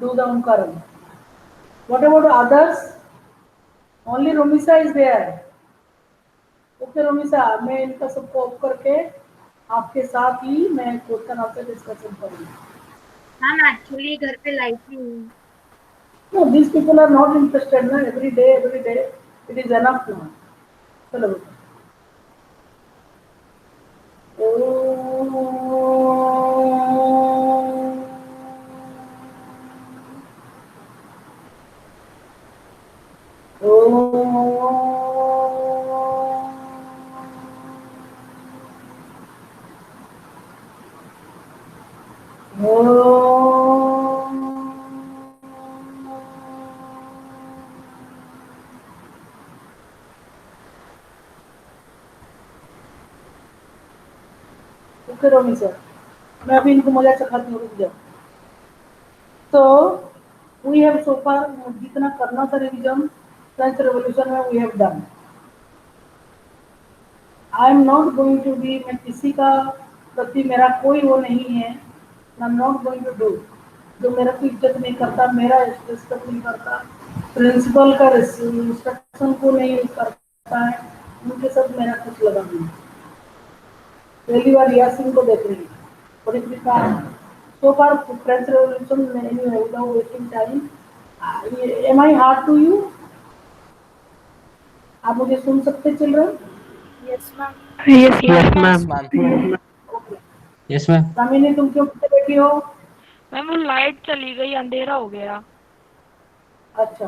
do the Omkaram. What about others? Only Romisa is there. Okay Romisa, मैं इनका सबको off करके आपके साथ ही मैं क्वेश्चन आंसर डिस्कशन करूंगी. मैम एक्चुअली घर पे लाइट नहीं है. No, these people are not interested ना. Every day, it is enough now. चलो ओके रोमी सर, मैं अभी इनको मजा चखाती हूँ, रुक जाओ. तो वी हैव सो फार जितना करना था रिविजन फ्रेंच रेवोल्यूशन में we have done. I am not going to be, मैं किसी का प्रति मेरा कोई वो नहीं है. I am not going to do जो मेरा को इज्जत नहीं करता, मेरा रिस्पेक्ट नहीं करता, प्रिंसिपल का इंस्ट्रक्शन को नहीं करता है, उनके साथ मेरा कुछ लगा नहीं. पहली बार यासिन को देख रही है. और इसलिए कहा so far French Revolution anyway without wasting time. Am I hard to you? आप मुझे सुन सकते children? Yes ma'am. Yes, Yes, ma'am. ma'am. Okay. Yes, ma'am. कामिनी तुम क्यों पीछे बैठी हो? मैम वो लाइट चली गई, अंधेरा हो गया. अच्छा,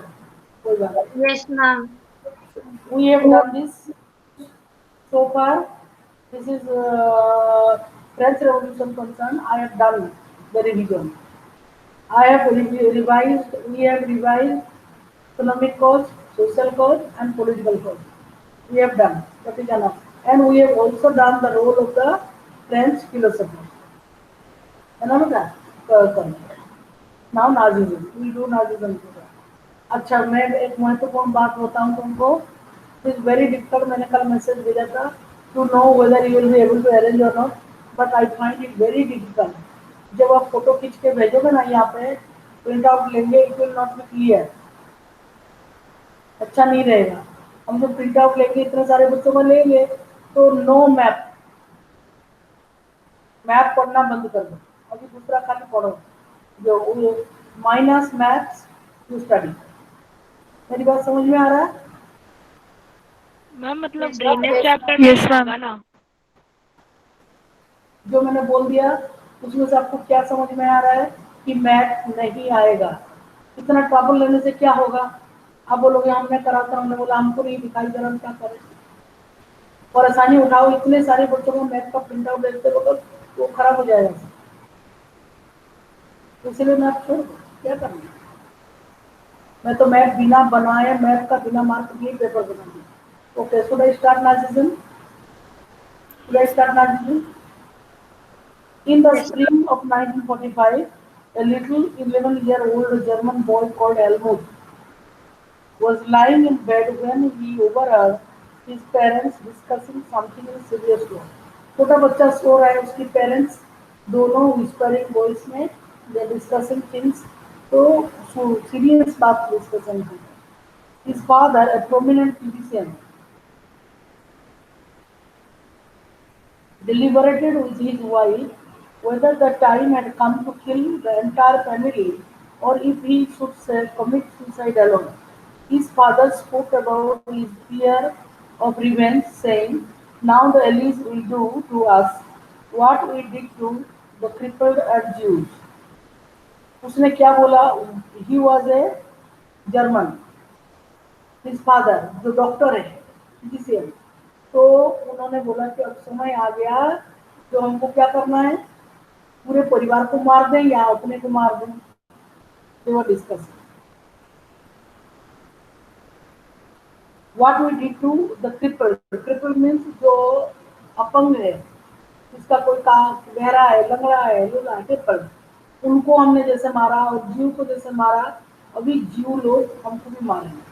कोई बात नहीं. Yes ma'am. We have done this so far. This is French Revolution concern. I have done the revision. I have revised. We have revised economic cause, social cause, and political cause. We have done. That is enough. And we have also done the role of the French philosopher. है ना बेटा? Now Nazism. We do Nazism. अच्छा, मैं एक महत्वपूर्ण बात बताऊं तुमको. Is very difficult. मैंने कल मैसेज भेजा था to know whether you will be able to arrange और not, but I find it very difficult. जब आप फोटो खींच के भेजोगे ना, यहाँ पे प्रिंट आउट लेंगे, it will not be clear. अच्छा नहीं रहेगा. हम जो प्रिंट आउट लेंगे, इतने सारे बच्चों को लेंगे, तो नो मैप. मैप पढ़ना बंद कर दो. अभी दूसरा खाली पढ़ो, जो माइनस मैथ्स टू स्टडी. मेरी बात समझ में आ रहा है? मैम मतलब Yes, drainage yes, chapter ma'am. नहीं Yes, आएगा ma'am. ना? जो मैंने बोल दिया उसमें से आपको क्या समझ में आ रहा है कि मैथ नहीं आएगा. इतना ट्रबल लेने से क्या होगा? आप बोलोगे हमने करा था, हमने बोला हमको नहीं दिखाई दे रहा, हम क्या करें? परेशानी उठाओ. इतने सारे बच्चों को मैथ का प्रिंट आउट देखते वक्त वो खराब हो जाएगा. तो इसलिए मैं आप छोड़ दो, क्या करना. मैं तो मैथ बिना बनाए, मैथ का बिना मार्क दिए पेपर बनाऊंगी. Okay, should I start Nazism? Should I start Nazism? In the Yes, spring of 1945, a little 11-year-old German boy called Helmut was lying in bed when he overheard his parents discussing something in serious tone. छोटा बच्चा सो रहा है, उसकी parents दोनों whispering voice में they discussing things. तो serious बात discussion की. His father, a prominent physician, deliberated with his wife whether the time had come to kill the entire family or if he should commit suicide alone. His father spoke about his fear of revenge, saying, now the Elise will do to us what we did to the crippled and Jews. उसने क्या बोला? He was a German. His father जो doctor है, physician. तो उन्होंने बोला कि अब समय आ गया, तो हमको क्या करना है? पूरे परिवार को मार दें या अपने को मार दें. They were discussing. What we did to the crippled. Crippled means जो अपंग है, जिसका कोई काम बहरा है, लंगड़ा है, लूला है, crippled. उनको हमने जैसे मारा और जीव को जैसे मारा, अभी जीव लोग हमको भी मारेंगे.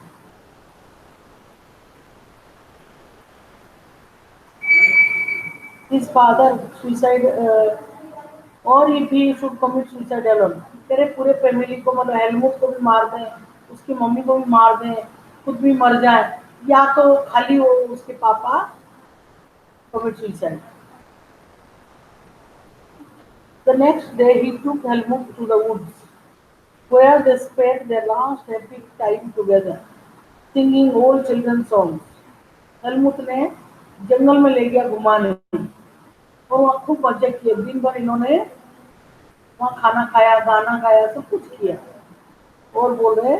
His father suicide, or if he should commit suicide alone. तेरे पूरे फैमिली को, मतलब हेलमुट को भी मार दें, उसकी मम्मी को भी मार दें, खुद भी मर जाए, या तो खाली वो उसके पापा commit suicide. The next day he took Helmut to the woods, where they spent their last happy time together, singing old children's songs. Helmut ने जंगल में ले गया घुमाने, और वहाँ खूब मजे किए। दिन भर इन्होंने वहाँ खाना खाया, गाना गाया, सब कुछ किया। और बोल रहे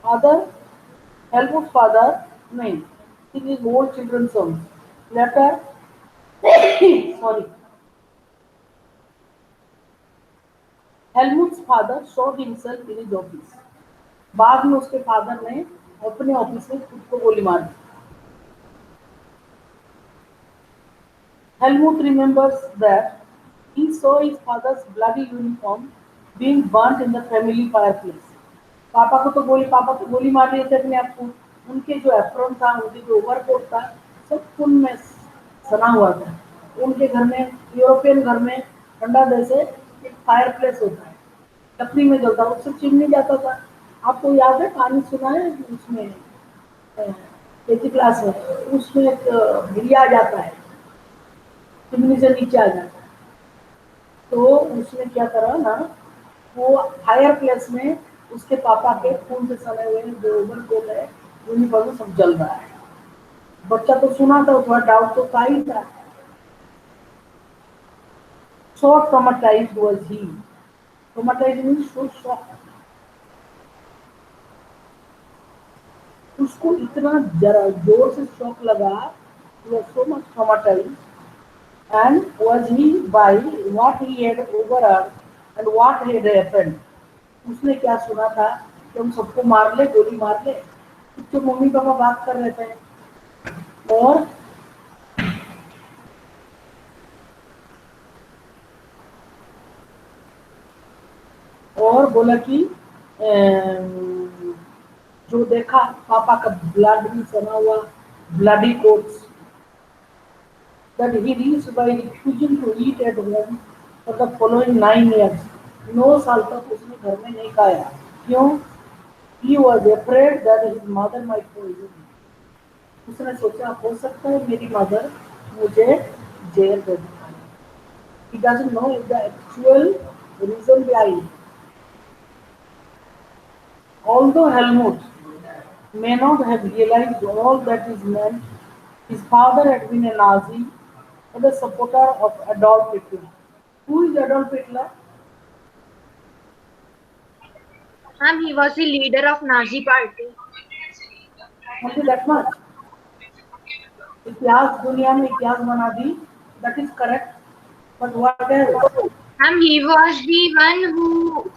फादर, हेलमुट फादर नहीं, singing old children song later sorry Helmut's father shot himself in his office. बाद में उसके फादर ने अपने ऑफिस में खुद को गोली मार दी। Helmut remembers that he saw his father's bloody uniform being burnt in the family fireplace. पापा तो गोली मार रहे थे अपने आप को। उनके जो एप्रॉन था, उनके जो ओवरकोट था, सब खून में सना हुआ था। उनके घर में, यूरोपियन घर में ठंडा जैसे एक फायर प्लेस होता है, लकड़ी में जलता, उससे चिमनी जाता था। आपको याद है, कहानी सुना है उसमें, केजी क्लास में, उसमें एक भिड़िया आ जाता है, चिमनी से नीचे आ जाता है। तो उसने क्या करा ना, वो फायर प्लेस में उसके पापा के खून से सने हुए जो ओवरकोट है, यूनिफॉर्म सब जल रहा है। बच्चा तो सुना था, थोड़ा डाउट तो था ही था। So traumatized was he. Traumatized means so shocked. उसको इतना जरा जोर से शॉक लगा, he was so much traumatized. And was he by what he had overheard and what had happened? उसने क्या सुना था कि हम सबको मार ले, गोली मार ले। तो मम्मी पापा बात कर रहे थे, और बोला कि जो देखा पापा का ब्लड भी सना हुआ, bloody quotes, that he reached by refusing to eat at home for the following 9 years. 9 साल तक उसने घर में नहीं खाया। क्यों? He was afraid that his mother might poison him. उसने सोचा हो सकता है मेरी मदर मुझे जेल दे दें। He doesn't know the actual reason behind it. Although Helmut may not have realized all that is meant, his father had been a Nazi and a supporter of Adolf Hitler. Who is Adolf Hitler? Ma'am, he was the leader of Nazi party. Only that much. इतिहास दुनिया में इतिहास बना दी, that is correct. But what else? Ma'am, he was the one who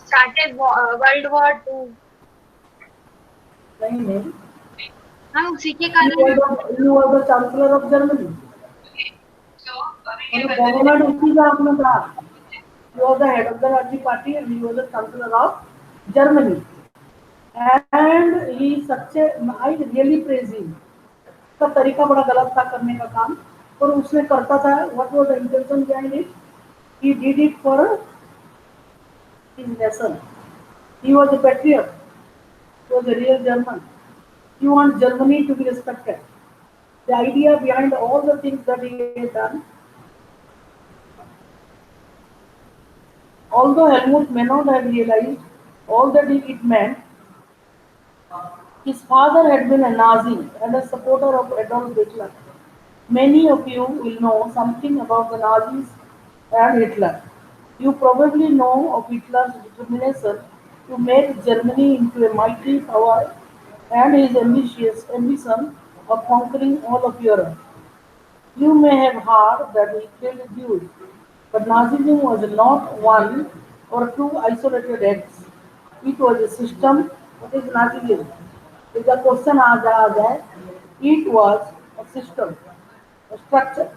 started World War II. नहीं, Ma'am, उसी के he कारण was the chancellor of Germany. Government उसी का अपना था। He was the head of the Nazi party and he was the chancellor of Germany. And he such a, I really praise him. उसका तरीका बड़ा गलत था करने का काम, पर उसने करता था। What was the intention behind it? He did it for his nation. He was a patriot. He was a real German. He wanted Germany to be respected. The idea behind all the things that he had done, although Helmut may not have realized all that it meant, his father had been a Nazi and a supporter of Adolf Hitler. Many of you will know something about the Nazis and Hitler. You probably know of Hitler's determination to make Germany into a mighty power and his ambitious ambition of conquering all of Europe. You may have heard that he killed Jews, but Nazism was not one or two isolated acts. It was a system. What is Nazism? If the question asked, it was a system, a structure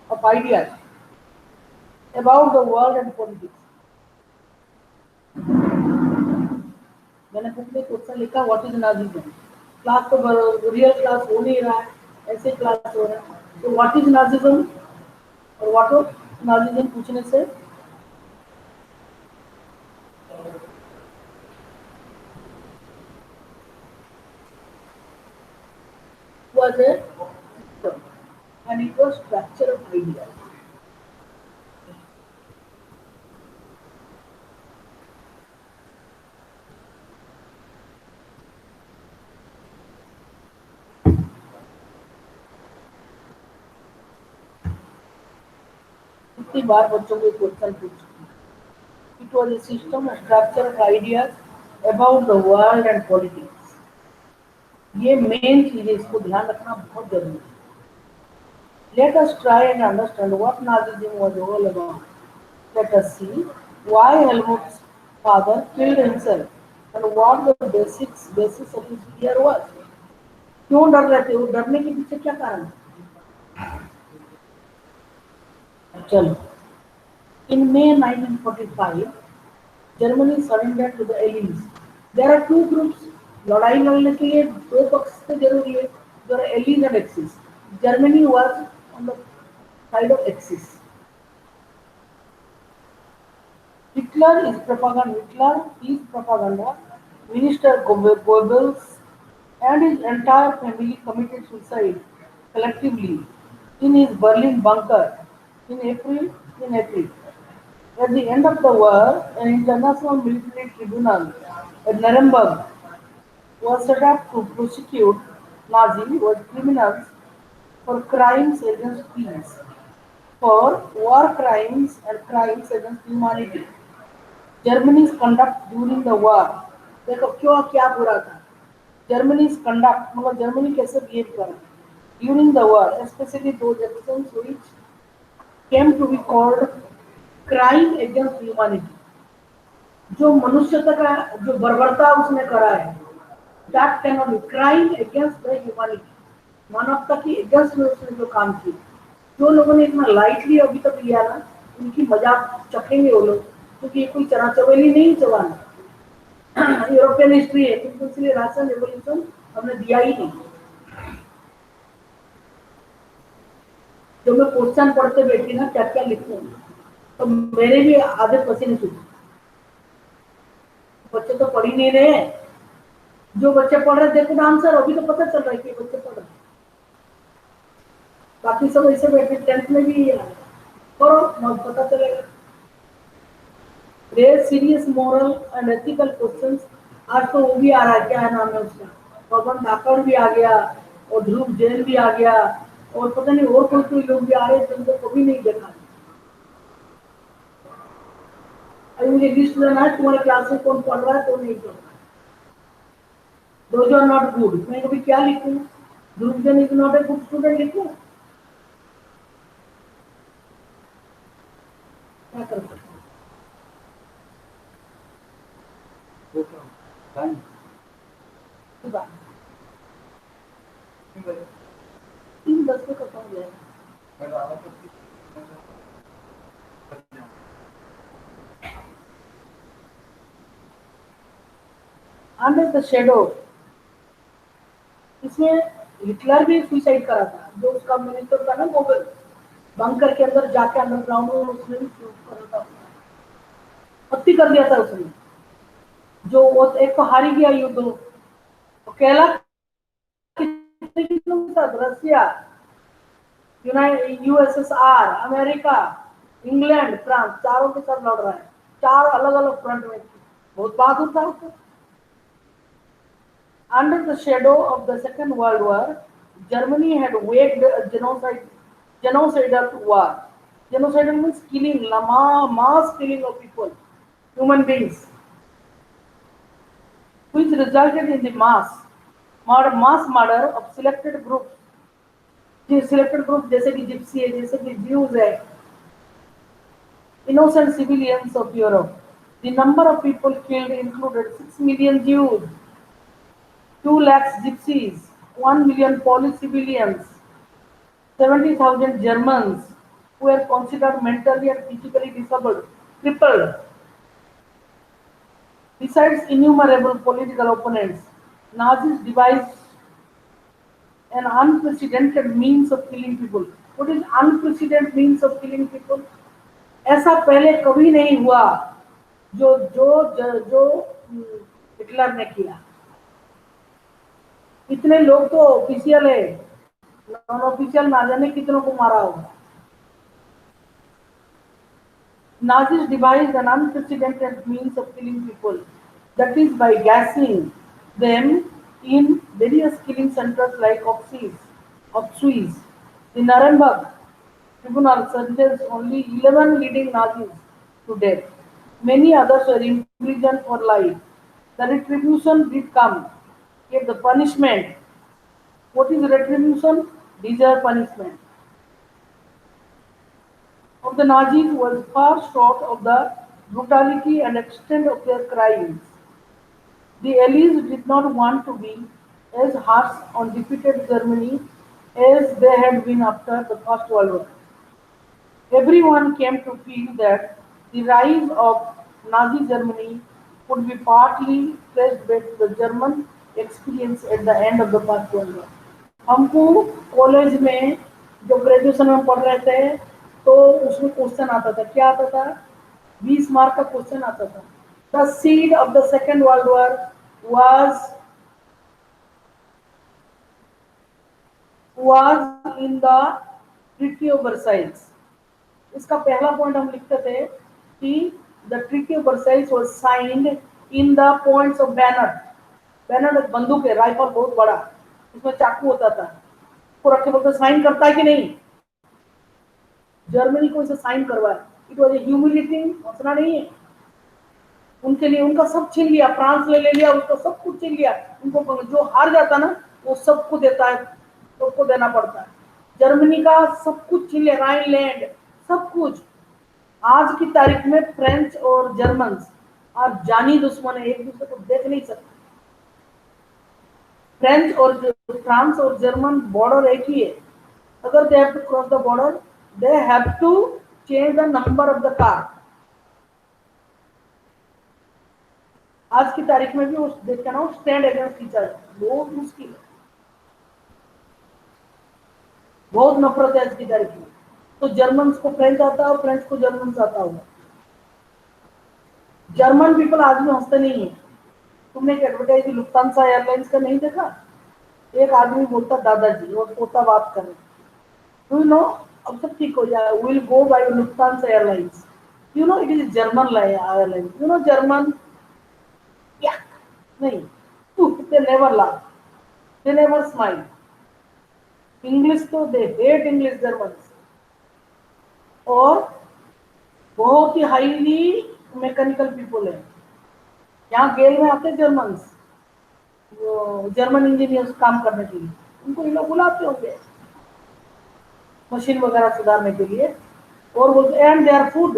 of ideas about the world and politics. मैंने book में question लिखा what is Nazism. Class तो real class हो नहीं रहा है, ऐसे class हो रहा है। तो व्हाट इज नाजिज्म और व्हाट ऑफ नाजिज्म पूछने से was a system, and it was structure of ideas. कितनी बार बच्चों को क्वेश्चन पूछ चुकी हूँ। It was a system of structure of ideas about the world and politics. ये मेन चीज है, इसको ध्यान रखना बहुत जरूरी है. Let us try and understand what Nazism was all about. Let us see why Helmut's father killed himself and what the basis of his fear was. क्यों डर रहे थे वो, डरने के पीछे क्या कारण है? चलो. In May 1945, Germany surrendered to the Allies. There are two groups. लड़ाई लड़ने के लिए दो पक्ष से जरूरी है. There are Allies and Axis. Germany was on the side of Axis. Hitler is propaganda. Minister Goebbels and his entire family committed suicide collectively in his Berlin bunker in April. At the end of the war, an international military tribunal at Nuremberg was set up to prosecute Nazi war criminals for crimes against peace, for war crimes and crimes against humanity. Germany's conduct during the war, देखो क्यों क्या बुरा था. Germany's conduct, मतलब Germany कैसे behave करा during the war, especially those actions which came to be called crime against humanity. जो मनुष्यता का जो बर्बरता उसने करा है, that cannot be crime against the humanity. मानवता की against में उसने जो काम किए, जो लोगों ने इतना लाइटली अभी तक लिया ना, उनकी मजाक चखेंगे वो लोग, क्योंकि ये कोई चना चवेली नहीं चबाना. यूरोपियन हिस्ट्री है, क्योंकि इसलिए राशन रेवोल्यूशन हमने दिया ही नहीं. जो मैं क्वेश्चन पढ़ते बैठी ना, क्या क्या लिखूं, तो मेरे भी आधे पसीने छूटे. बच्चे तो पढ़ ही नहीं रहे. जो बच्चे पढ़ रहे देखो ना आंसर, अभी तो पता चल रहा है कि बच्चे पढ़ रहे. बाकी सब ऐसे बैठे, 10th में भी करो, पता चलेगा. Rare serious moral and ethical questions. आज तो वो भी आ रहा है, क्या है नाम है उसका, पवन धाकड़ भी आ गया, और ध्रुव जैन भी आ गया, और पता नहीं और कोई लोग भी आ रहे हैं जिनको कभी नहीं देखा. अभी मुझे लिस्ट लेना है, तुम्हारे क्लास में कौन पढ़ रहा है कौन नहीं पढ़ रहा है. Those are not good. मैं कभी क्या लिखूं, Dhruv Jain is not a good student लिखूं, क्या कर सकते. 3:10 में खत्म हो जाएगा. अंडर द शेडो, इसमें हिटलर भी सुसाइड करा था. जो उसका मिनिस्टर था ना गोबल, बंकर के अंदर जाके अंडरग्राउंड में उसने भी करा था, हत्या कर दिया था उसने. जो वो एक तो हारी गया युद्ध, अकेला रसिया, यूएसएसआर, अमेरिका, इंग्लैंड, फ्रांस, चारों के साथ लड़ रहा है. 4 अलग अलग फ्रंट में. बहुत बहादुर था उसको. Under the shadow of the Second World War, Germany had waged a genocidal war. Genocidal means killing, mass killing of people, human beings, which resulted in the mass murder of selected groups. Selected groups जैसे कि Gypsy है, जैसे कि Jews है, innocent civilians of Europe. The number of people killed included 6 million Jews, 2 lakhs gypsies, 1 million Polish civilians, 70,000 Germans who were considered mentally and physically disabled, crippled. Besides innumerable political opponents, Nazis devised an unprecedented means of killing people. What is unprecedented means of killing people? ऐसा पहले कभी नहीं हुआ जो जो जो Hitler ने किया. इतने लोग तो ऑफिशियल है, नॉन ऑफिशियल ना जाने कितनों को मारा होगा। Nazis devised an unprecedented means of killing people, that is by gassing them in various killing centers like Auschwitz. The Nuremberg tribunal sentenced only 11 leading Nazis to death. Many others were imprisoned for life. The retribution did come. Yet the punishment, what is retribution? Deserve punishment of the Nazis was far short of the brutality and extent of their crimes. The Allies did not want to be as harsh on defeated Germany as they had been after the First World War. Everyone came to feel that the rise of Nazi Germany could be partly traced back to the German experience at the end of the First World War. हमको college में जब graduation में पढ़ रहे थे तो उसमें question आता था, क्या आता था? 20 मार्क का क्वेश्चन आता था। The seed of the second world war was in the Treaty of Versailles. इसका पहला पॉइंट हम लिखते थे कि the treaty of Versailles was signed in the points of banner. Banner एक बंदूक है, राइफल बहुत बड़ा, उसमें चाकू होता था, उसको रखे बोलते साइन करता है कि नहीं? जर्मनी को इसे साइन करवाया। इट वाज ए ह्यूमिलिएटिंग, हंसना नहीं है उनके लिए। उनका सब छीन लिया, फ्रांस ले लिया, उसका सब कुछ छीन लिया। उनको जो हार जाता ना वो सबको देता है, सबको देना पड़ता है। जर्मनी का सब कुछ छीन लिया, राइनलैंड, सब कुछ। आज की तारीख में फ्रेंच और जर्मन आज जानी दुश्मन है, एक दूसरे को देख नहीं सकते। फ्रेंच और फ्रांस और जर्मन बॉर्डर एक ही है। अगर they have to cross the border, they have to change the number of the car. आज की तारीख में भी उस देखते ना स्टैंड अगेंस्ट ईच अदर, बहुत मुश्किल है, बहुत नफरत है आज की तारीख में। तो जर्मन को फ्रेंच आता है और फ्रेंच को जर्मन आता होगा। जर्मन पीपल आज भी हंसते नहीं है। तुमने एक एडवर्टाइज लुफ्तांसा एयरलाइंस का नहीं देखा? एक आदमी बोलता दादाजी और पोता बात कर रहे, यू नो अब सब ठीक हो जाए, will go by Lufthansa airlines, you know it is German airlines, you know German या नहीं, they never laugh, they never smile. English तो दे हेट इंग्लिश जर्मन, और बहुत ही हाईली मैकेनिकल पीपल है। यहाँ गेल में आते जर्मन, जर्मन इंजीनियर्स काम करने के लिए, उनको ये लोग बुलाते होंगे मशीन वगैरह सुधारने के लिए, और बोलते एंड देयर फूड।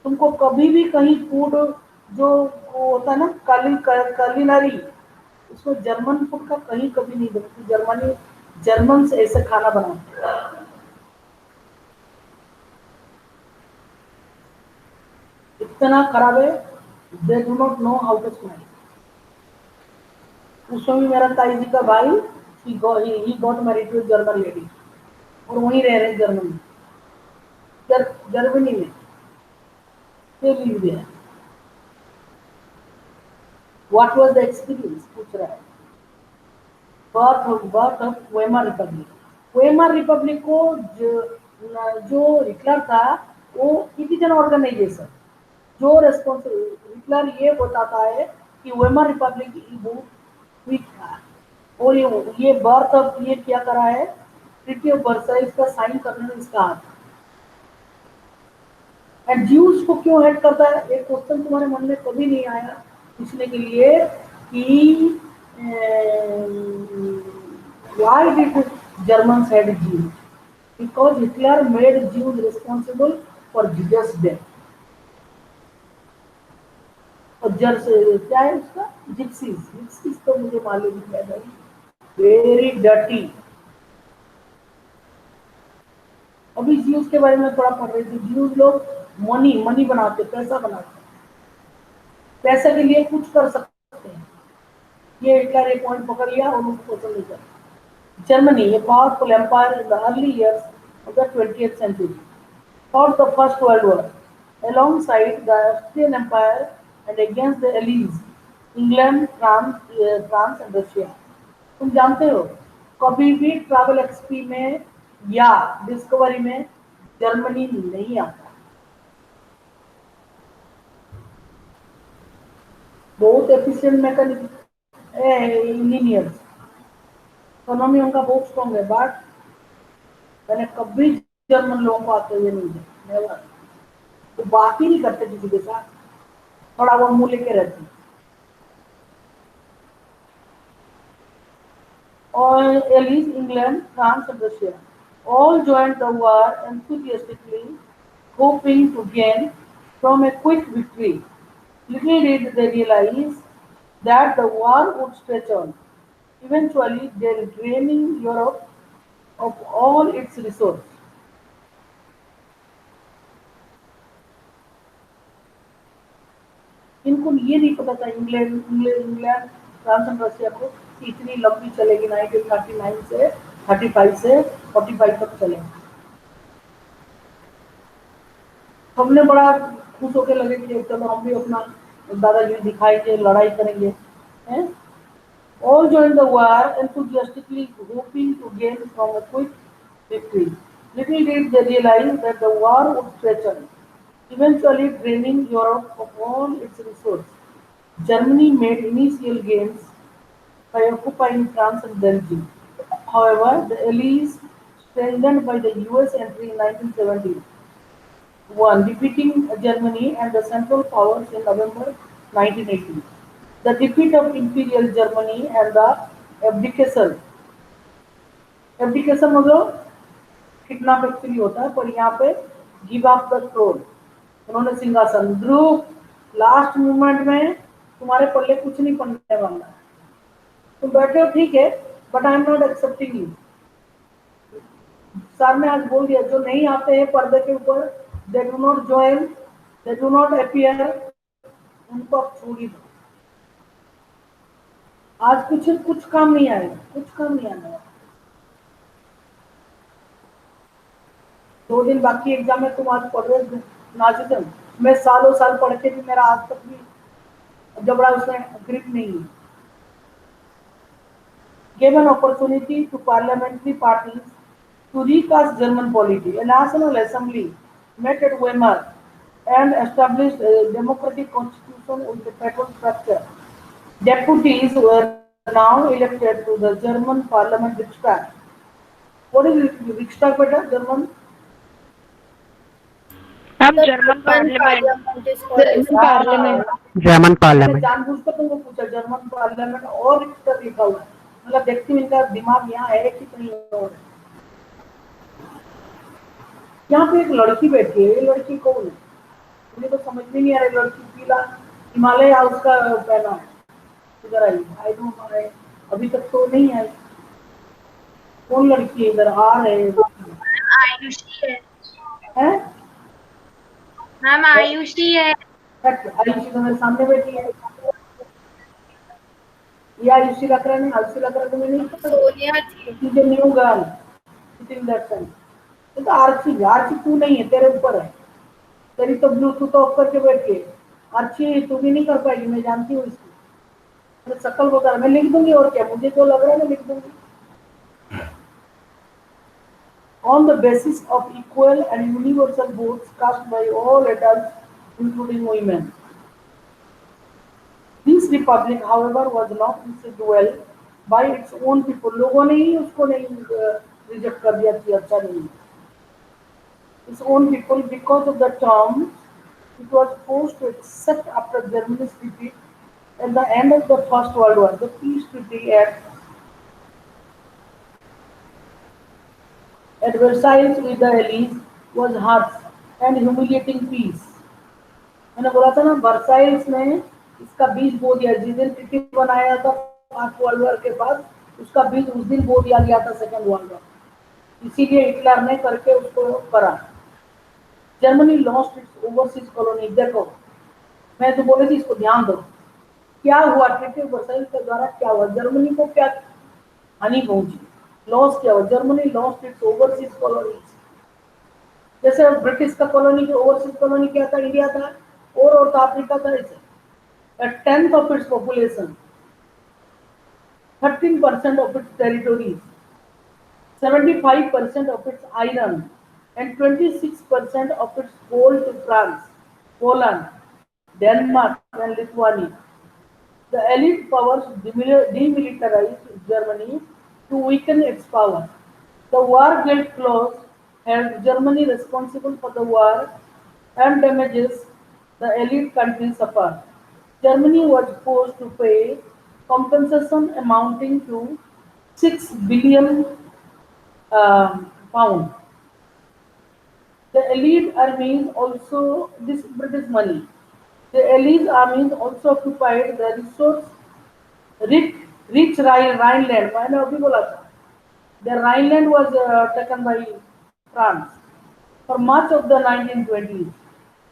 तुमको कभी भी कहीं फूड जो होता है ना कलिनरी, उसमें जर्मन फूड का कहीं कभी नहीं देखते। जर्मन से ऐसे खाना बनाते हैं। इतना खराब है, they do not know how to smile. उसमें भी मेरा ताई जी का भाई ही got married to German lady, और वहीं रह रहे जर्मनी में, they live there. What was the experience? पूछ रहा है। birth of Weimar Republic. Weimar Republic को जो हिटलर था वो इट इज एन ऑर्गेनाइजेशन जो रेस्पॉन्सिबल। हिटलर ये बताता है कि वेमर रिपब्लिक बहुत वीक था, और ये बर्थ ऑफ ये क्या करा है, ट्रीटी ऑफ वर्साइल्स का साइन करने में इसका हाथ। एंड ज्यूज को क्यों हेड करता है? एक क्वेश्चन तुम्हारे मन में कभी नहीं आया पूछने के लिए कि why did Germans hate Jews? Because Hitler made Jews responsible for Judas' death. और क्या है उसका जिप्सीज तो मुझे मालूम है भाई, वेरी डर्टी। अभी ज्यूज के बारे में थोड़ा पढ़ रही थी। ज्यूज लोग मनी बनाते, पैसा बनाते, पैसे के लिए कुछ कर सकते हैं। ये हिटलर एक पॉइंट पकड़ लिया और उसको पसंद नहीं करता। Germany, a powerful empire in the early years of the 20th century, fought the First World War alongside the Austrian Empire and against the Allies, England, France and Russia. तुम जानते हो कभी भी ट्रैवल एक्सपी में या discovery में Germany नहीं आता। बहुत एफिशिएंट मैकेनिक इंजीनियर्स, इकोनॉमी उनका बहुत स्ट्रॉन्ग है, बट मैंने कभी जर्मन लोगों को आते हुए नहीं देखा, नेवर। वो बात ही नहीं करते किसी के साथ, थोड़ा वो मुंह लेके रहते हैं। और allies, England, France and Russia all joined the war enthusiastically, hoping to gain from a quick victory. Little did they realize that the war would stretch on, eventually draining Europe of all its resources. इनको ये नहीं पता था England France और Russia को कि इतनी लंबी चलेगी, 1939 से 35 से 45 तक चलेगी। हमने बड़ा खुश होकर लगे कि चलो हम भी अपना दादाजी दिखाएंगे, लड़ाई करेंगे, हैं? All joined the war enthusiastically, hoping to gain from a quick victory. Little did they realize that the war would stretch on, eventually draining Europe of all its resources. Germany made initial gains by occupying France and Belgium. However, the Allies, strengthened by the US entry in 1917, won, defeating Germany and the Central Powers in November 1918. The defeat of Imperial Germany and the abdication. Abdication मतलब kidnap actually होता है, पर यहाँ पे give up the throne, उन्होंने सिंहासन, ध्रुव last movement में तुम्हारे पल्ले कुछ नहीं पड़ने वाला, तुम बैठे हो ठीक है, but I am not accepting you. Sir ने आज बोल दिया जो नहीं आते हैं पर्दे के ऊपर, दे do not join, they do not appear, उनको आप छोड़ ही दो। आज कुछ काम नहीं आएगा, कुछ काम नहीं आने वाला। 2 दिन बाकी एग्जाम है, तुम आज पढ़ रहे हो नाजिदन, मैं सालों साल पढ़ के भी मेरा आज तक भी जबड़ा उसमें ग्रिप नहीं है। Gave an opportunity to parliamentary parties to recast German polity. A national assembly met at Weimar and established a democratic constitution with a federal structure. Deputies were now elected to the German parliament Riksdag. What is Riksdag, beta? German? Ma'am German parliament. German parliament. जानबूझ कर तुमको पूछा German parliament और Richter लिखा हुआ है, मतलब देखती हूँ इनका दिमाग यहाँ है कि कहीं और। यहाँ पे एक लड़की बैठी है, ये लड़की कौन है मुझे तो समझ में नहीं आ रही। लड़की पीला हिमालय हाउस का पहना है, इधर आई, आई डोंट नो, अभी तक तो नहीं आई। कौन लड़की है इधर आ रहे आयुषी है? मैम आयुषी है। आयुषी तो मेरे सामने बैठी है, ये आयुषी लग रहा नहीं, आयुषी लग रहा तुम्हें नहीं पता? सोनिया थी। New girl sitting that side. तो आर्ची, आर्ची तू नहीं है, तेरे ऊपर है, तेरी तो ब्लूटूथ ऑफ करके बैठ के। आर्ची तू भी नहीं कर पाएगी, मैं जानती हूँ इसको, मैं शक्ल बता रहा, मैं लिख दूंगी और क्या, मुझे जो लग रहा है मैं लिख दूंगी। On the basis of equal and universal votes cast by all adults, including women. This republic, however, was not received well by its own people. लोगों ने ही उसको नहीं रिजेक्ट कर दिया कि अच्छा नहीं। Its own people, because of the terms it was forced to accept after Germany's defeat at the end of the First World War. The Peace Treaty at Versailles with the Allies was harsh and humiliating peace. मैंने बोला था ना, Versailles में इसका बीज बो दिया, जिस दिन ट्रीटी बनाया था फर्स्ट वर्ल्ड वॉर के बाद, उसका बीज उस दिन बो दिया गया था सेकेंड वर्ल्ड वॉर, इसीलिए हिटलर ने करके उसको करा। Germany lost its overseas colony. देखो मैं तो बोले थी इसको ध्यान दो, क्या हुआ ट्रीटी ऑफ वर्साइल्स के द्वारा, क्या हुआ, जर्मनी को क्या हानि पहुंची, लॉस क्या हुआ, Germany lost its overseas colonies. जैसे ब्रिटिश का कॉलोनी, ओवरसीज कॉलोनी क्या था, इंडिया था और था अफ्रीका था। इसे a tenth of its population, 13% of its territories 75% of its iron and 26% of its gold to France, Poland, Denmark, and Lithuania. The elite powers demilitarized Germany to weaken its power. The War Guild Clause held Germany responsible for the war and damages the elite countries suffered. Germany was forced to pay compensation amounting to 6 billion pound. The elite armies also, this British money, the elite armies also occupied the rich, rich Rhineland. मैंने अभी बोला था. The Rhineland was taken by France. For much of the 1920s,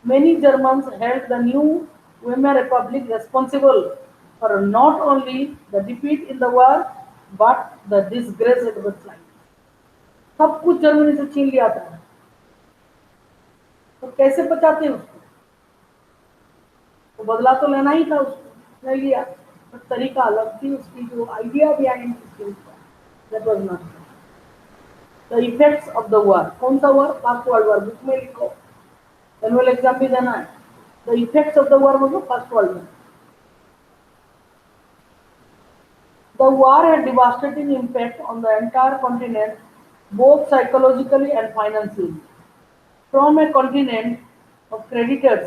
many Germans held the new Weimar Republic responsible for not only the defeat in the war but the disgrace it was like. सब कुछ Germany से छीन लिया था. तो कैसे बचाते उसको? तो बदला तो लेना ही था उसको, नहीं लिया. पर तरीका अलग थी उसकी, जो idea behind that was not. The effects of the war. कौन सा war? First world war. Book में लिखो, एनुअल एग्जाम भी देना है. The effects of the war मतलब first world war. The war had devastating impact on the entire continent, both psychologically and financially. From a continent of creditors,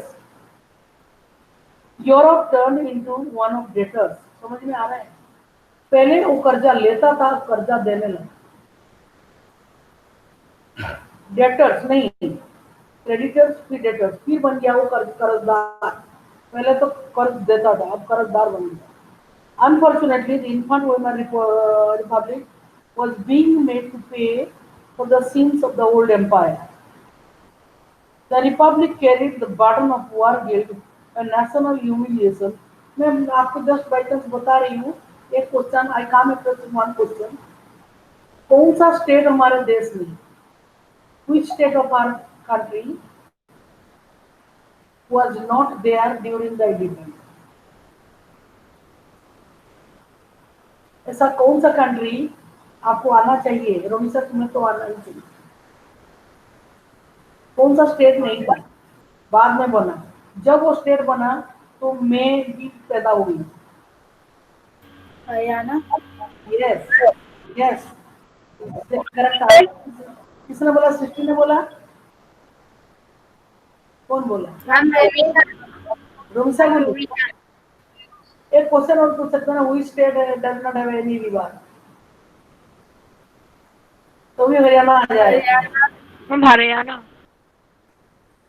Europe turn into one of debtors. समझ में आ रहा है? पहले वो कर्जा लेता था, कर्जा देने लगा. डेटर्स नहीं, क्रेडिटर्स फिर डेटर्स, फिर बन गया वो कर्जदार. पहले तो कर्ज देता था, अब कर्जदार बन गया. Unfortunately, the infant Weimar Republic was being made to pay for the sins of the old empire. The Republic carried the burden of war guilt and national humiliation. मैं आपको जस्ट बाई चांस बता रही हूँ. एक question, आई come across one question. कौन सा state हमारे देश में, which state of our country was not there during the independence? ऐसा कौन सा कंट्री आपको आना चाहिए? रोमी सर, तुम्हें तो आना ही चाहिए. कौन सा स्टेट नहीं था? बाद में बना. जब वो स्टेट बना तो मैं भी पैदा हुई. हरियाणा. Yes yes, correct. किसने बोला? सृष्टि ने बोला. कौन बोला? मैम रोमी सर बोली. एक क्वेश्चन और पूछ सकते हैं ना, which state does not have any river? तो भी हरियाणा आ जाएगा. हम हरियाणा.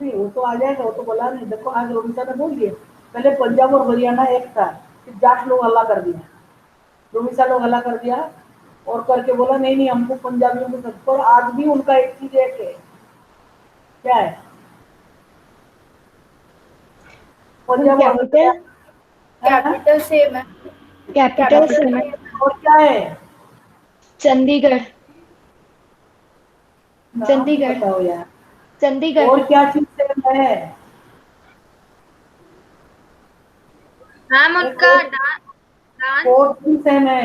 नहीं, वो तो आ जाएगा, वो तो बोला नहीं. देखो आज रोमी सर ने बोल दिया. पहले पंजाब और हरियाणा एक था, फिर जाट लोग हल्ला कर दिया, रोमी सर लोग हल्ला कर दिया और करके बोला नहीं नहीं हमको पंजाबियों को. पर आज भी उनका एक चीज एक है. क्या है? पंजाब कैपिटल सेम है. कैपिटल सेम है. और क्या है? चंडीगढ़. चंडीगढ़ बताओ यार. चंडीगढ़. और क्या चीज सेम है? मैम उनका डांस. कोर्ट भी सेम है.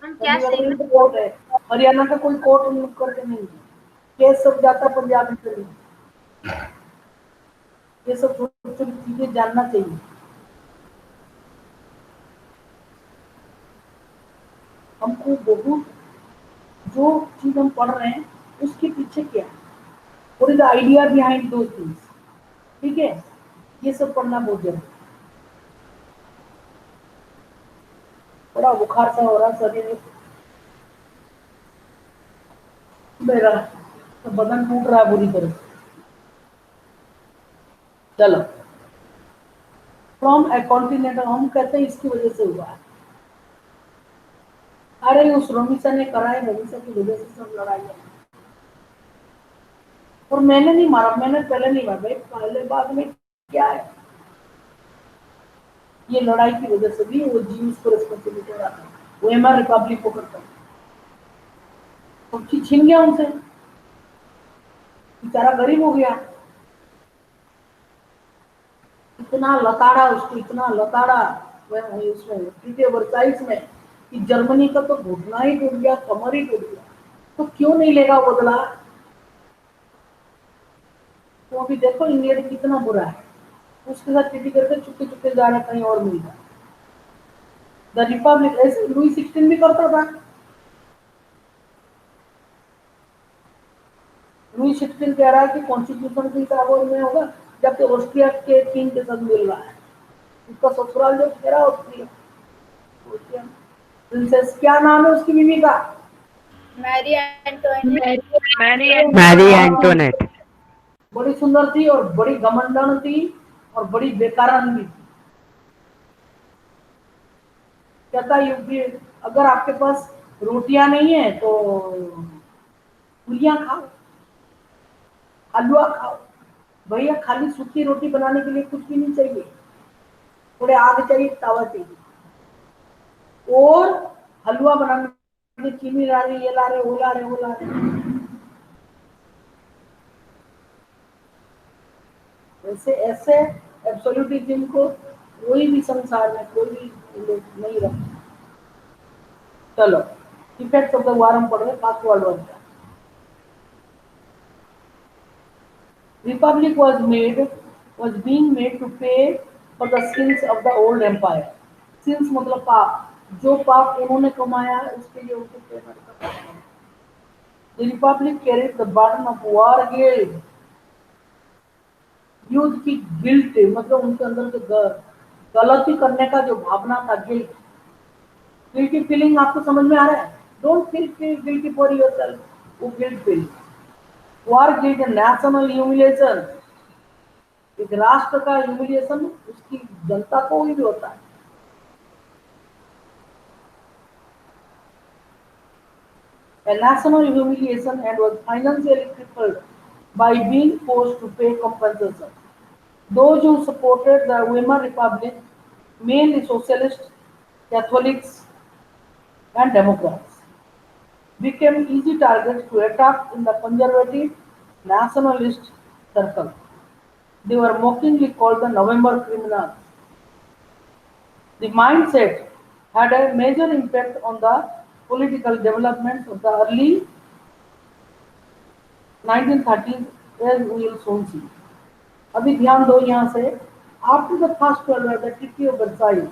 हम क्या सेम है? कोर्ट है. हरियाणा का कोई कोर्ट करके नहीं. केस सब जाता पंजाब में चली. ये सब छोटी छोटी चीजें जानना चाहिए. हमको बहुत, जो चीज हम पढ़ रहे हैं उसके पीछे क्या है, what is the idea behind those things. ठीक है, ये सब पढ़ना बहुत जरूरी. बड़ा बुखार सा हो रहा शरीर मेरा, तो बदन टूट रहा है बुरी तरह से. चलो, फ्रॉम ए कॉन्टिनेंटल, हम कहते हैं इसकी वजह से हुआ है. अरे उस रोमी सर ने करा है, रोमी सर की वजह से सब लड़ाई है. और मैंने नहीं मारा, मैंने पहले नहीं मारा भाई, पहले बाद में क्या है. ये लड़ाई की वजह से भी वो जीव्स को रिस्पॉन्सिबिलिटी आता है. वेमर रिपब्लिक को करता है, सब चीज छीन गया उनसे, बेचारा गरीब हो गया. इतना लताड़ा उसको, इतना लताड़ा उसमें ट्रीटी ऑफ वर्साइल्स में, कि जर्मनी का तो घुटना ही टूट गया, कमर ही टूट गया, तो क्यों नहीं लेगा बदला? तो अभी देखो इंग्लैंड कितना बुरा है, उसके साथ चिट्ठी करके चुपके चुपके जा रहे कहीं और मिल जाए। द रिपब्लिक ऐसे लुई 16 भी करता था। लुई 16 कह रहा है कि कॉन्स्टिट्यूशन के हिसाब में होगा, जबकि ऑस्ट्रिया के किंग के साथ मिल रहा है। उसका ससुराल जो कह रहा ऑस्ट्रिया। प्रिंसेस क्या नाम है उसकी बीवी का? Mary Antoinette. Mary Antoinette. बड़ी सुंदर थी और बड़ी घमंडन थी और बड़ी बेकारन भी थी। कहता यूपी, अगर आपके पास रोटियां नहीं है तो पूरियां खाओ, हलवा खाओ। भैया खाली सूखी रोटी बनाने के लिए कुछ भी नहीं चाहिए, थोड़े आग चाहिए, तावा चाहिए, और हलवा बनाने के लिए चीनी ला रहे, ये ला रहे, वो ला रहे, वो ला रहे। ऐसे ऐसे एब्सोल्यूटिज्म को कोई भी संसार में कोई भी लोग नहीं रखता। चलो इफेक्ट ऑफ द वार हम पढ़ रहे, फर्स्ट वर्ल्ड वॉर का। Republic was being made to pay for the sins of the old empire. Sins मतलब पाप, जो पाप उन्होंने कमाया उसके लिए उनको पेमेंट करना है। The Republic carried the burden of war guilt. युद्ध की गिल्ट मतलब उनके अंदर जो गलती करने का जो भावना था, गिल्ट। गिल्टी फीलिंग आपको समझ में आ रहा है? Don't feel guilty for yourself, वो guilt feeling. War guilt national humiliation, एक राष्ट्र का ह्यूमिलिएशन उसकी जनता को ही होता है। A national humiliation and was financially crippled by being forced to pay compensation. Those who supported the Weimar Republic, mainly socialists, Catholics, and Democrats, became easy targets to attack in the conservative nationalist circle. They were mockingly called the November criminals. The mindset had a major impact on the political developments of the early 1930s, as we will soon see. अभी ध्यान दो यहाँ से। After the First World War, the Treaty of Versailles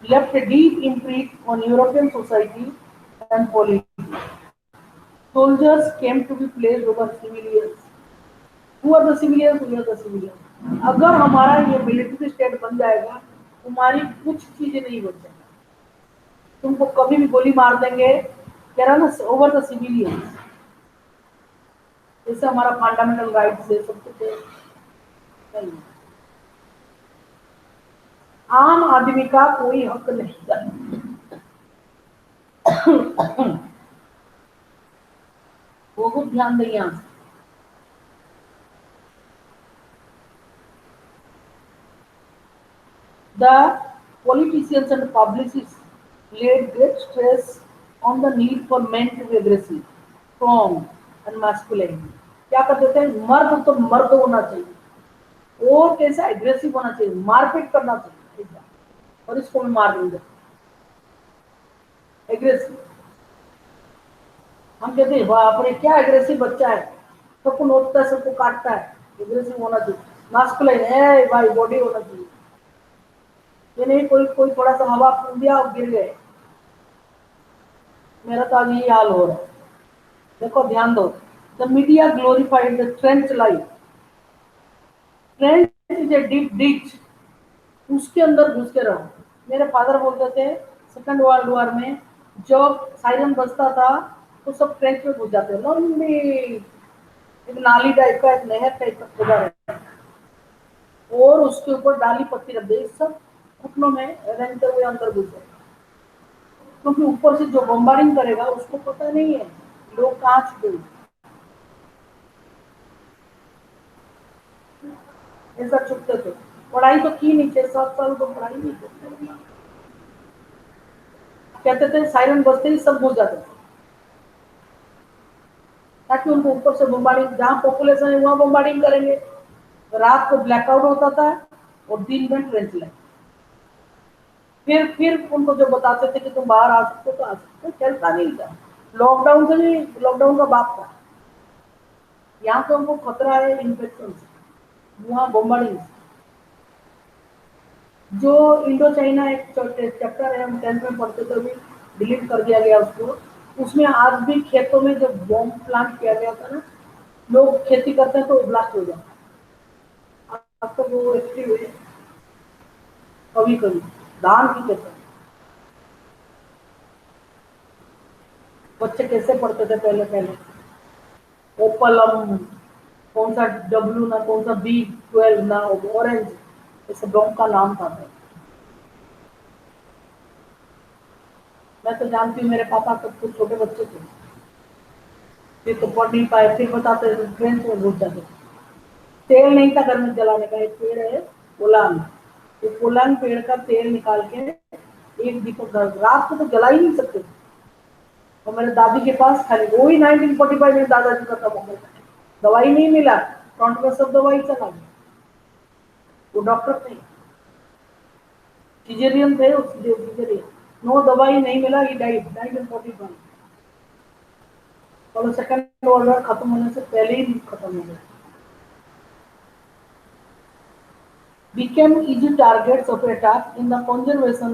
left a deep imprint on European society and politics. Soldiers came to be placed over civilians. Who are the civilians? We are the civilians. अगर हमारा ये military state बन जाएगा, तुम्हारी कुछ चीजें नहीं बच जाएगी, तुमको कभी भी गोली मार देंगे, कह रहा ना, ओवर द सिविलियंस। जैसे हमारा फंडामेंटल राइट्स है, सब कुछ है, नहीं। आम आदमी का कोई हक नहीं है। बहुत ध्यान दें यहाँ से। The politicians and publicists laid great stress on the need for men to be aggressive, strong, and masculine. क्या करते थे? मर्द तो मर्द होना चाहिए, और कैसा एग्रेसिव होना चाहिए, मारपीट करना चाहिए, और इसको भी मार देंगे। एग्रेसिव, हम कहते हैं बाप रे क्या एग्रेसिव बच्चा है, सबको नोचता है, सबको काटता है, एग्रेसिव होना चाहिए। मास्कुलाइन है भाई, बॉडी होना चाहिए, ये नहीं कोई कोई थोड़ा सा हवा फूंक दिया और गिर गए। मेरा तो आज ये हाल हो रहा है। देखो ध्यान दो। The media glorified the trench life. Trench is a deep ditch, उसके अंदर घुस के रहो। मेरे फादर बोलते थे सेकंड वर्ल्ड वॉर में जब सायरन बजता था तो सब ट्रेंच में घुस जाते, लंबी एक नाली टाइप का, एक नहर टाइप का खुदा रहता है, और उसके ऊपर डाली पत्ती रख दी, सब घुटनों में रेंगते हुए अंदर घुसे, क्योंकि ऊपर से जो बम्बारिंग करेगा उसको पता नहीं है लोग कहाँ छुपे। ऐसा छुपते थे। पढ़ाई तो की नहीं, 6-7 साल तो पढ़ाई नहीं करते। कहते थे सायरन बजते ही सब घुस जाते थे, ताकि उनको ऊपर से बम्बारिंग, जहाँ पॉपुलेशन है वहाँ बम्बारिंग करेंगे। रात को ब्लैकआउट होता था और दिन में ट्रेंच लाइट। फिर उनको जो बताते थे कि तुम बाहर आ सकते हो तो आ सकते हो, चलता नहीं था। लॉकडाउन से भी, लॉकडाउन का बाप था। यहाँ तो हमको खतरा है इन्फेक्शन से, वहाँ बम्बारी से। जो इंडो चाइना एक चैप्टर है, हम 10th में पढ़ते थे, अभी डिलीट कर दिया गया उसको। उसमें आज भी खेतों में जब बॉम्ब प्लांट किया गया था ना, लोग खेती करते हैं तो ब्लास्ट हो जाता है। अब तक वो एक्टिव है, कभी कभी धान की खेती। बच्चे कैसे पढ़ते थे पहले पहले, ओपलम, कौन सा डब्ल्यू ना कौन सा B12 ना ऑरेंज, ऐसे बॉम्ब का नाम था। मैं तो जानती हूँ, मेरे पापा तब कुछ छोटे बच्चे थे, फिर तो पढ़ नहीं पाए, फिर बताते थे ट्रेन से घुस जाते। तेल नहीं था घर में जलाने का, एक पेड़ है पोलांग, तो पोलांग पेड़ का तेल निकाल के एक दीपक, रात को तो जला ही नहीं सकते। और मेरे दादी के पास खाली वही 1945 में दादाजी का खत्म हो गया, दवाई नहीं मिला, फ्रंट में सब दवाई चला गया। वो डॉक्टर थे, सिजेरियन थे, सिजेरियन, नो दवाई नहीं मिला, ही डाइड 1945। और सेकंड वर्ल्ड वॉर खत्म होने से पहले ही खत्म हो गया। Became easy targets of attack in the conservative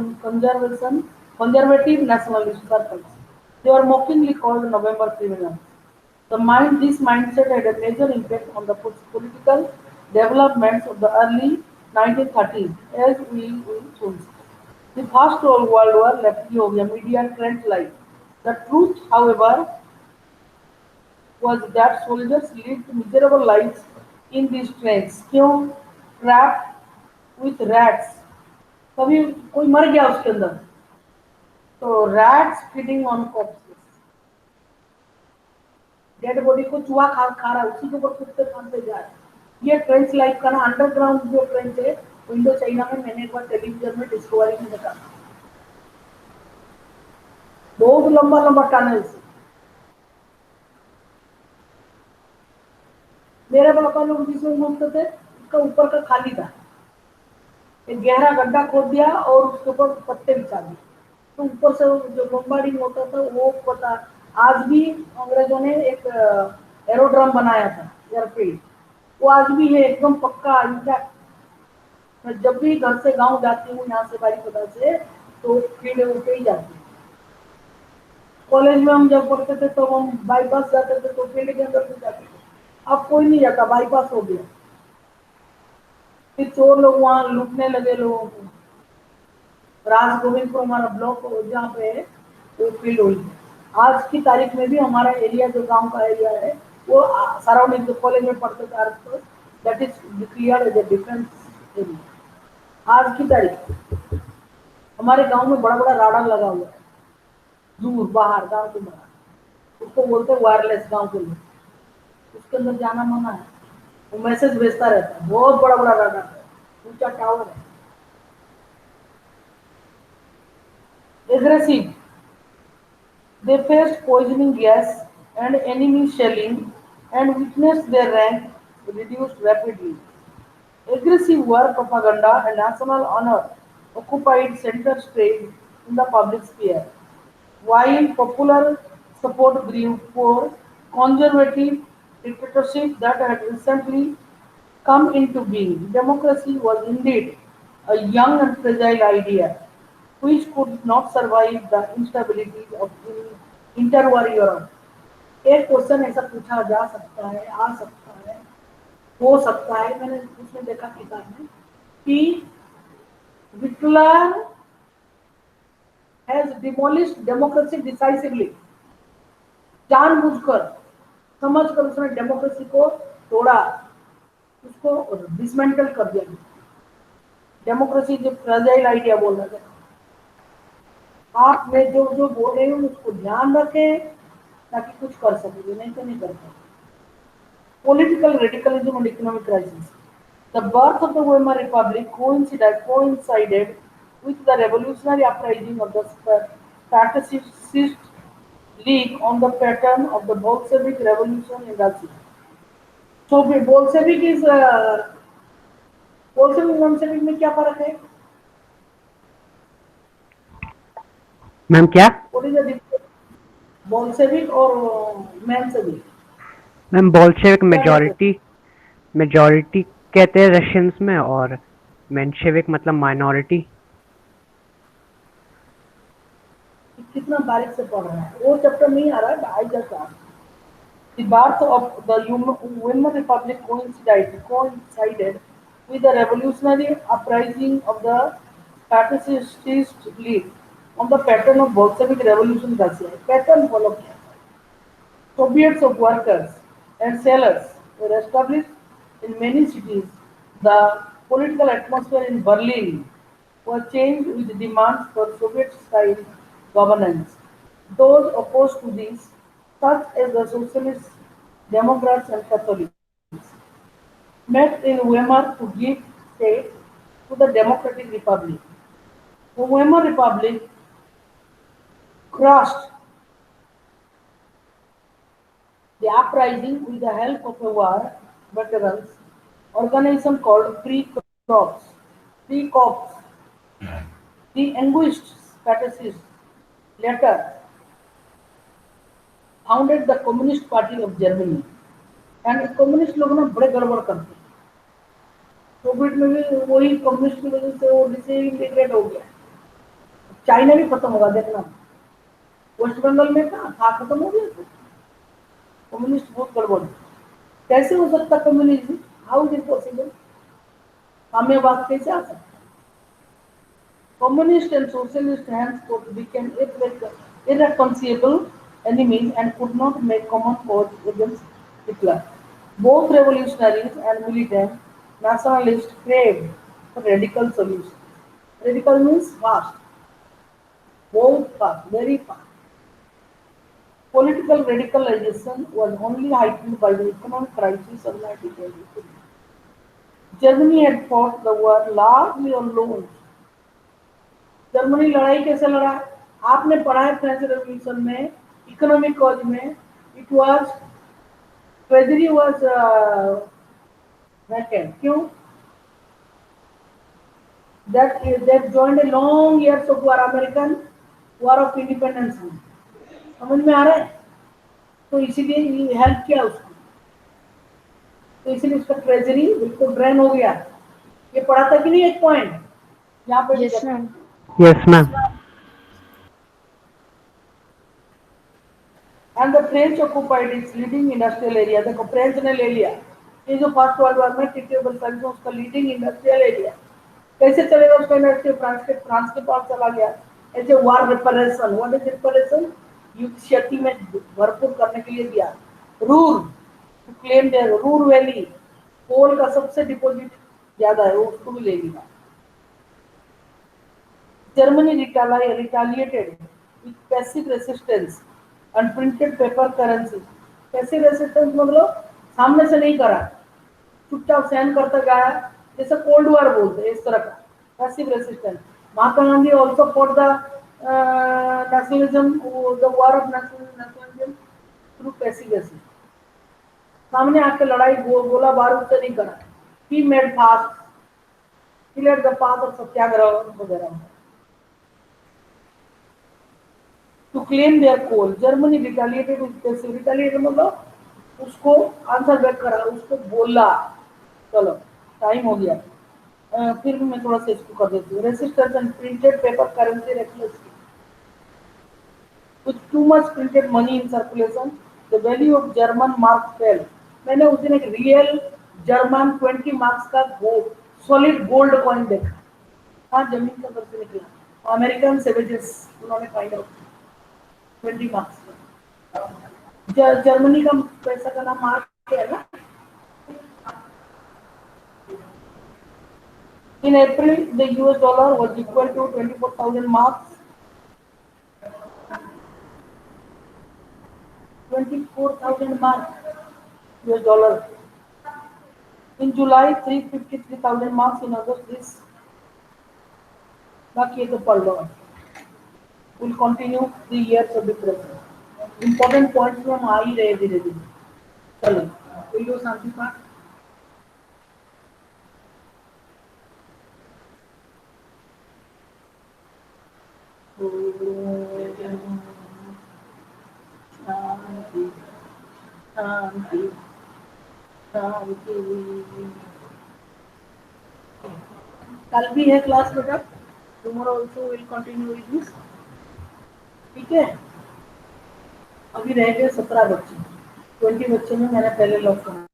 nationalist circles. They were mockingly called November criminals. This mindset had a major impact on the political developments of the early 1930s, as we will soon see. The First World War left the media trend life. The truth, however, was that soldiers lived miserable lives in these trains, क्यों? Trapped with rats. कभी कोई मर गया उसके अंदर, तो rats feeding on corpses, dead body को चूहा खा खा रहा है, उसी के ऊपर कुत्ते खाते जा रहे हैं। ये ट्रेंच लाइफ का ना, अंडरग्राउंड जो ट्रेंच है इंडो चाइना में, मैंने एक बार टेलीविजन में डिस्कवरी में देखा, बहुत लंबा लंबा टनल। मेरे पापा लोग जिसमें घूमते थे, उसका ऊपर का खाली था, एक गहरा गड्ढा खोद दिया और उसके ऊपर पत्ते बिछा दिए, तो ऊपर से जो बम्बारिंग होता था वो पता। आज भी अंग्रेजों ने एक एरोड्रम बनाया था, एयरफील्ड, वो आज भी है एकदम पक्का इंटैक्ट। मैं जब भी घर से गांव जाती हूँ, यहाँ से बारीपदा से, तो फील्ड पे ही जाती हूँ। कॉलेज में हम जब पढ़ते थे तो हम बाईपास जाते थे, तो फील्ड के अंदर से जाते थे। अब कोई नहीं जाता, बाईपास हो गया। फिर चोर लोग वहां लूटने लगे लोगों को। राज गोविंदपुर हमारा ब्लॉक जहाँ पे है, वो फील्ड हुई। आज की तारीख में भी हमारा एरिया जो गांव का एरिया है, वो सराउंडिंग जो कॉलेज में पढ़ते थे, that is declared as a defence area. आज की तारीख हमारे गांव में बड़ा बड़ा राडा लगा हुआ है, दूर बाहर, गांव के बाहर, उसको बोलते हैं वायरलेस गांव के लोग, उसके अंदर जाना मना है। वो मैसेज भेजता रहता है, बहुत बड़ा बड़ा राडा है, ऊंचा टावर है। Aggressive. They faced poisoning gas and enemy shelling, and witnessed their rank reduced rapidly. Aggressive war propaganda and national honor occupied center stage in the public sphere, while popular support grew for conservative dictatorship that had recently come into being. Democracy was indeed a young and fragile idea which could not survive the instabilities of interwar Europe. एक question ऐसा पूछा जा सकता है, आ सकता है, हो सकता है, मैंने उसमें देखा किताब में, कि Hitler has demolished democracy decisively. जानबूझकर, समझकर उसने डेमोक्रेसी को तोड़ा, उसको डिसमेंटल कर दिया। डेमोक्रेसी जो फ्रेजाइल आइडिया बोल रहे थे, आप में जो जो बोल रहे हो उसको ध्यान रखें ताकि कुछ कर सकेंगे, नहीं तो नहीं कर पाएंगे। Political radicalism and economic crisis. The birth of the Weimar Republic coincided with the revolutionary uprising of the Spartacist League on the pattern of the Bolshevik Revolution in Russia. So Bolshevik is Bolshevik में क्या फर्क है? Ma'am क्या? What is the difference? Bolshevik or Menshevik? Ma'am Bolshevik क्या कहते हैं? Majority, majority कहते हैं रशियंस में, और मेंशेविक मतलब माइनॉरिटी। कितना बारीक से पढ़ रहे हैं, वो चैप्टर नहीं आ रहा है, I just asked. The birth of the Weimar Republic coincided with the revolutionary uprising of the fascist league on the pattern of Bolshevik Revolution Russia. Pattern follow किया. Soviets of workers and sailors were established in many cities. The political atmosphere in Berlin was changed with demands for Soviet-style governance. Those opposed to this, such as the Socialists, Democrats, and Catholics, met in Weimar to give shape to the Democratic Republic. The Weimar Republic crushed the uprising with the help of a war veterans organization called Pre-Corps. Pre-Corps. The anguished strategists later founded the Communist Party of Germany. And communist लोग ना बड़े गड़बड़ करते हैं. Soviet में भी वही communist की वजह से वो डिसइंटीग्रेट हो गया. चाइना भी खत्म होगा देखना. वेस्ट बंगाल में कहा था खत्म हो गया था. कम्युनिस्ट बहुत गड़बड़. कैसे हो सकता communism? How is it possible? हमें बात कैसे आ सकता? Communist and socialist henceforth became irreconcilable enemies and could not make common cause against Hitler. Both revolutionaries and militant nationalists craved for radical solutions. Radical means fast, both fast, very fast. Political radicalization was only heightened by the economic crisis of 1923. Germany had fought the war largely on loans. Germany लड़ाई कैसे लड़ा? आपने पढ़ा है French revolution में, economic cause में. It was treasury was vacant. क्यों? That joined a long years of war, American war of independence. समझ में आ रहा है? तो इसीलिए हेल्प किया उसको. तो इसलिए उसका ट्रेजरी बिल्कुल ड्रेन हो गया. ये पढ़ा था कि नहीं एक पॉइंट यहाँ पे? Yes ma'am. Yes ma'am. And the French occupied it's leading industrial area. देखो फ्रेंच ने ले लिया ये जो फर्स्ट वर्ल्ड वॉर में टिकेबल सर्विस उसका लीडिंग इंडस्ट्रियल एरिया. कैसे चलेगा उसका इंडस्ट्री? फ्रांस के पास चला गया. ऐसे वार रिपरेशन. What is रिपरेशन? युद्ध क्षति में भरपूर करने के लिए दिया. Ruhr to claim their Ruhr valley, coal का सबसे डिपॉजिट ज्यादा है, वो उसको भी ले लिया. Germany retaliated with passive resistance and printed paper currency. Passive resistance मतलब सामने से नहीं करा, चुपचाप सहन करता गया, जैसे कोल्ड वॉर बोलते हैं इस तरह का. Passive resistance. Mahatma Gandhi also for the nationalism, the war of nationalism through passive resistance. सामने आके लड़ाई गोला बारूद से नहीं करा. He made fast, clear the path of satyagraha वगैरह. To claim their coal, Germany retaliated with passive. Retaliated मतलब उसको आंसर बैक करा, उसको बोला. चलो टाइम हो गया. फिर भी मैं थोड़ा सा इसको कर देती हूँ. Resistance and printed paper currency recklessly. With too much printed money in circulation, the value of German mark fell. मैंने उस दिन एक रियल जर्मन 20 मार्क्स का सॉलिड गोल्ड कॉइन देखा. हाँ, जमीन के अंदर से निकला. अमेरिकन सेवेजेस उन्होंने फाइंड आउट 20 मार्क्स. जर्मनी का पैसा का नाम मार्क है ना. In April, the US dollar was equal to 24,000 marks. 24,000 marks US dollar. In July, 353,000 marks. In August, this. बाकी ये तो पढ़ लो. Will continue 3 years of depression. Important points में हम आ ही रहे धीरे धीरे. चलो, will do शांति पाठ. ओम शांति शांति शांति। कल भी है क्लास बेटा, tomorrow also will continue with this, ठीक है। अभी रह गए 17 बच्चे, 20 बच्चे में मैंने पहले लॉक करा।